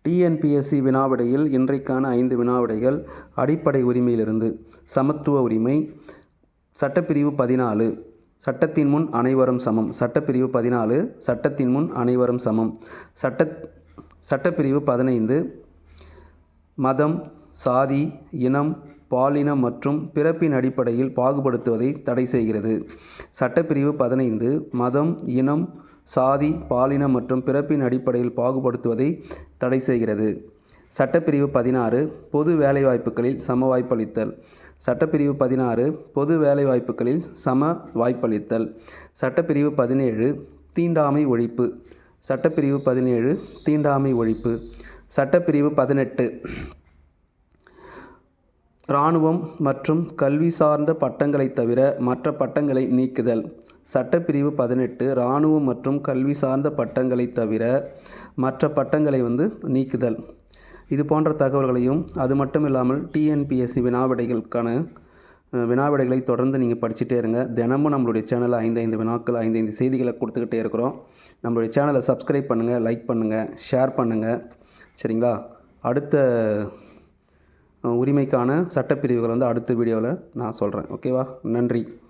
TNPSC வினாவிடையில் இன்றைக்கான 5 வினாவிடைகள். அடிப்படை உரிமையிலிருந்து சமத்துவ உரிமை. சட்டப்பிரிவு 14 சட்டத்தின் முன் அனைவரும் சமம். சட்டப்பிரிவு 14 சட்டத்தின் முன் அனைவரும் சமம். சட்டப்பிரிவு 15 மதம், சாதி, இனம், பாலினம் மற்றும் பிறப்பின் அடிப்படையில் பாகுபடுத்துவதை தடை செய்கிறது. சட்டப்பிரிவு 15 மதம், இனம், சாதி, பாலினம் மற்றும் பிறப்பின் அடிப்படையில் பாகுபடுத்துவதை தடை செய்கிறது. சட்டப்பிரிவு 16 பொது வேலைவாய்ப்புகளில் சம வாய்ப்பளித்தல். சட்டப்பிரிவு 16 பொது வேலைவாய்ப்புகளில் சம வாய்ப்பளித்தல். சட்டப்பிரிவு 17 தீண்டாமை ஒழிப்பு. சட்டப்பிரிவு 17 தீண்டாமை ஒழிப்பு. சட்டப்பிரிவு 18 இராணுவம் மற்றும் கல்வி சார்ந்த பட்டங்களை தவிர மற்ற பட்டங்களை நீக்குதல். சட்டப்பிரிவு 18 இராணுவம் மற்றும் கல்வி சார்ந்த பட்டங்களை தவிர மற்ற பட்டங்களை நீக்குதல். இது போன்ற தகவல்களையும் அது மட்டும் இல்லாமல் டிஎன்பிஎஸ்சி வினாவிடைகளை தொடர்ந்து நீங்கள் படிச்சுட்டே இருங்க. தினமும் நம்மளுடைய சேனலில் 5 வினாக்கள் 5 செய்திகளை கொடுத்துக்கிட்டே இருக்கிறோம். நம்மளுடைய சேனலை சப்ஸ்கிரைப் பண்ணுங்கள், லைக் பண்ணுங்கள், ஷேர் பண்ணுங்கள். சரிங்களா? அடுத்த உரிமைக்கான சட்டப்பிரிவுகள் அடுத்த வீடியோவில் நான் சொல்கிறேன். ஓகேவா? நன்றி.